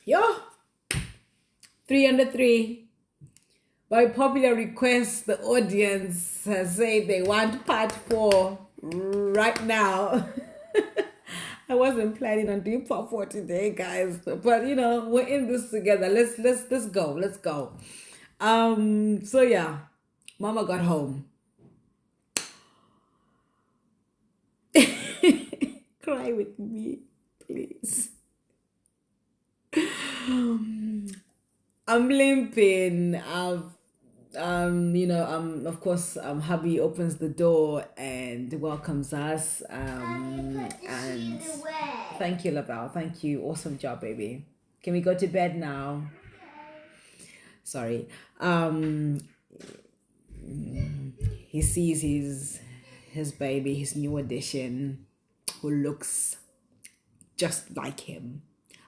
Yo, 3under3. By popular request, the audience has said they want part 4 right now. I wasn't planning on doing part 4 today, guys, but we're in this together. Let's go. Let's go. So yeah, Mama got home. Cry with me, please. I'm limping. Of course, hubby opens the door and welcomes us. And thank you, Lavelle. Thank you. Awesome job, baby. Can we go to bed now? Sorry. He sees his baby, his new addition, who looks just like him,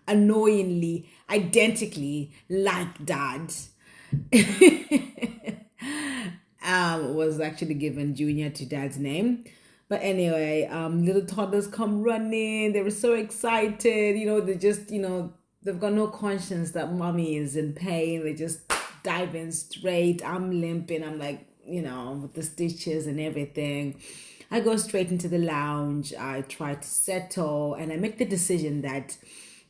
annoyingly, identically like dad. Was actually given Junior to dad's name. But anyway, little toddlers come running. They were so excited. They just, they've got no conscience that mommy is in pain. They just dive in straight. I'm limping. I'm like, with the stitches and everything. I go straight into the lounge. I try to settle, and I make the decision that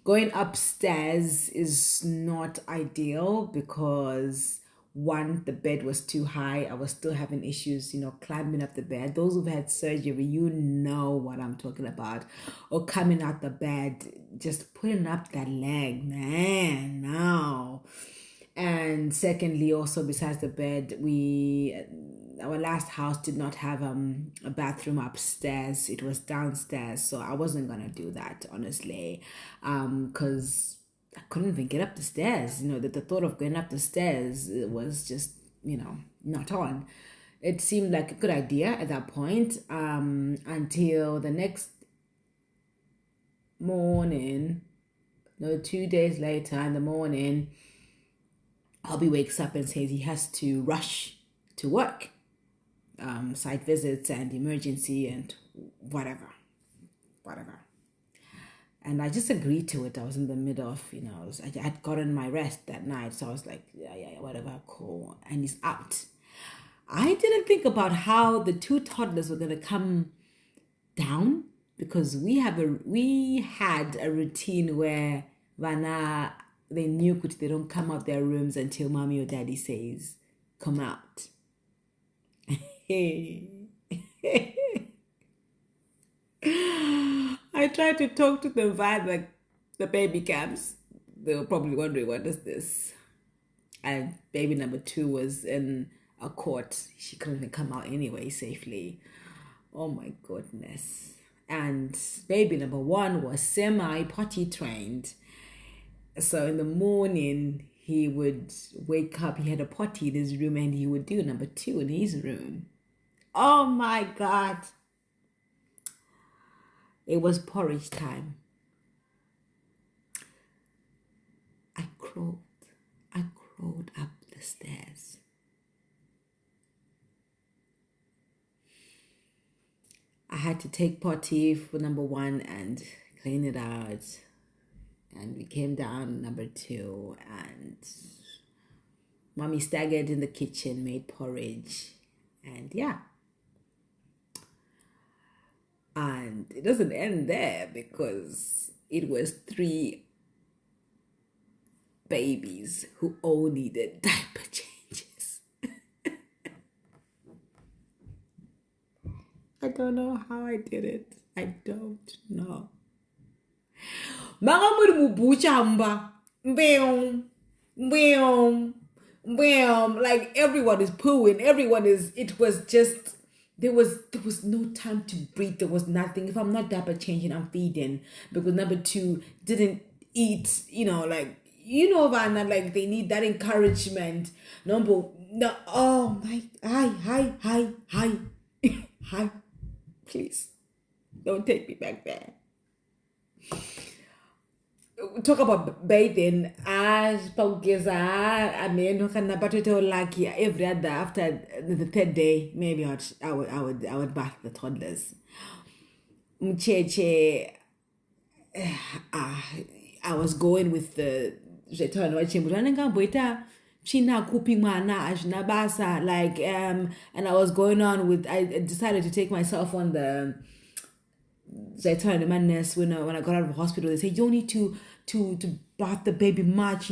going upstairs is not ideal because one, the bed was too high. I was still having issues, climbing up the bed. Those who've had surgery, you know what I'm talking about. Or coming out the bed, just putting up that leg, man, no. And secondly, also besides the bed, our last house did not have a bathroom upstairs. It was downstairs, so I wasn't gonna do that, honestly, because I couldn't even get up the stairs. The thought of going up the stairs was just not on. It seemed like a good idea at that point, until the next morning. 2 days later in the morning, hubby wakes up and says he has to rush to work. Site visits and emergency and whatever. And I just agreed to it. I was in the middle of, I had gotten my rest that night. So I was like, yeah, whatever, cool. And he's out. I didn't think about how the 2 toddlers were going to come down, because we had a routine where Vana, they knew they don't come out their rooms until mommy or daddy says, come out. I tried to talk to them via the baby cams. They were probably wondering, what is this? And baby number 2 was in a court. She couldn't even come out anyway safely. Oh my goodness. And baby number 1 was semi-potty trained. So in the morning, he would wake up. He had a potty in his room, and he would do number 2 in his room. Oh my God. It was porridge time. I crawled up the stairs. I had to take potty for number 1 and clean it out. And we came down number 2, and mommy staggered in the kitchen, made porridge, and yeah. And it doesn't end there, because it was 3 babies who all needed diaper changes. I don't know how I did it. I don't know. Like everyone is pooing. There was no time to breathe. There was nothing. If I'm not diaper changing, I'm feeding, because number 2 didn't eat, Vanna, like they need that encouragement. Oh my, hi, please, don't take me back there. Talk about bathing. I mean, lucky every other, after the 3rd day, maybe I would bath the toddlers. I was going with the like and I was going on with I decided to take myself on the madness when I got out of the hospital. They say you don't need to bath the baby much,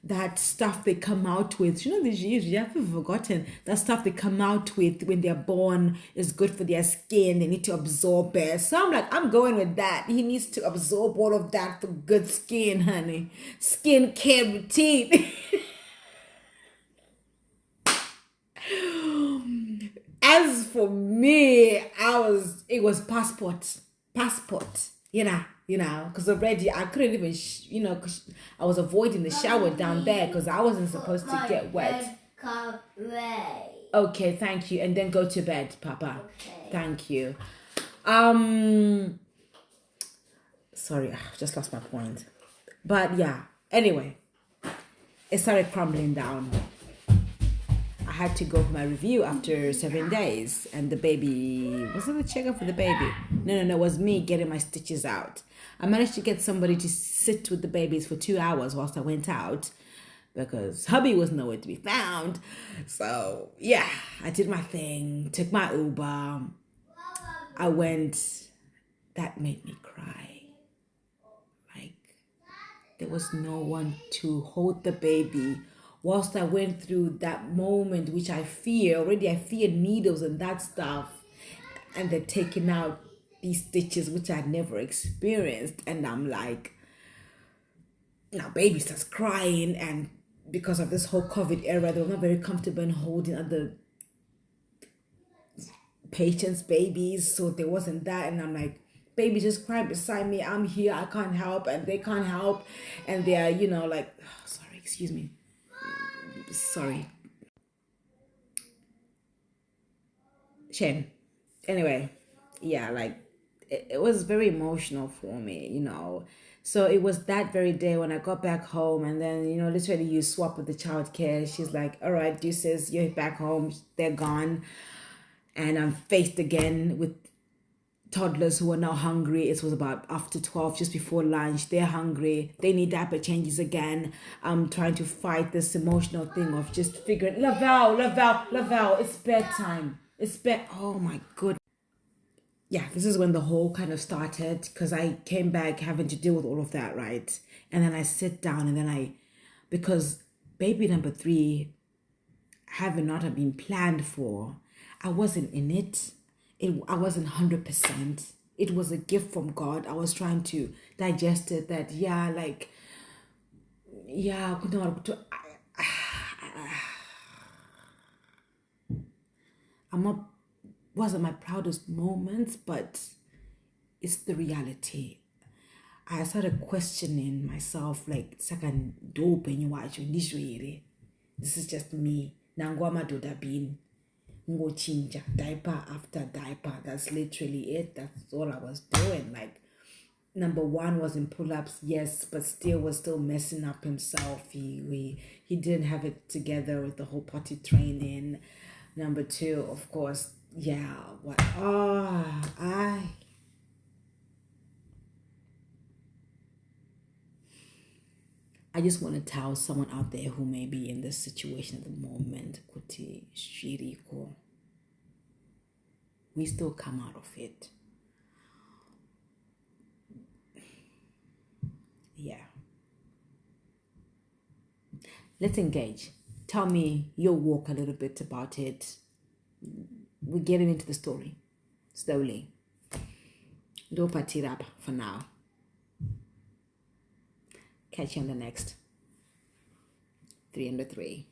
that stuff they come out with. These years you have forgotten that stuff they come out with when they're born is good for their skin. They need to absorb it. So I'm like, I'm going with that. He needs to absorb all of that for good skin, honey. Skin care routine. As for me, it was passport, because already I couldn't even, because I was avoiding the shower down there because I wasn't supposed to get wet. Okay, thank you. And then go to bed, Papa. Okay. Thank you. Sorry, I've just lost my point. But yeah, anyway, it started crumbling down. I had to go for my review after 7 days, and the baby, wasn't the checkup for the baby? No, it was me getting my stitches out. I managed to get somebody to sit with the babies for 2 hours whilst I went out because hubby was nowhere to be found. So yeah, I did my thing, took my Uber. I went, that made me cry. Like, there was no one to hold the baby whilst I went through that moment, which I fear needles and that stuff, and they're taking out these stitches, which I'd never experienced. And I'm like, now baby starts crying, and because of this whole COVID era, they were not very comfortable in holding other patients' babies, so there wasn't that. And I'm like, baby just crying beside me, I'm here, I can't help, and they can't help, and they're like, oh, sorry, excuse me, sorry, shame. Anyway, yeah, like it was very emotional for me. So it was that very day when I got back home, and then literally you swap with the childcare. She's like, all right, deuces, you're back home, they're gone, and I'm faced again with toddlers who are now hungry. It was about after 12, just before lunch. They're hungry, they need diaper changes again. I'm trying to fight this emotional thing of just figuring, Lavelle, it's bedtime, oh my goodness. Yeah, this is when the whole kind of started, because I came back having to deal with all of that, right? And then I sit down, and then because baby number 3 having not have been planned for, I wasn't in it. I wasn't 100%. It was a gift from God. I was trying to digest it, that wasn't my proudest moments, but it's the reality. I started questioning myself, like, second dope and you watch this is just me. Nangwama doda bin ngo chinja diaper after diaper. That's literally it. That's all I was doing. Like, number 1 was in pull-ups, yes, but was still messing up himself. He didn't have it together with the whole potty training. Number 2, of course, I just want to tell someone out there who may be in this situation at the moment, kuti shiriko, we still come out of it. Yeah. Let's engage. Tell me your walk a little bit about it. We're getting into the story slowly. Do patirap for now. Catch you on the next 3 under 3.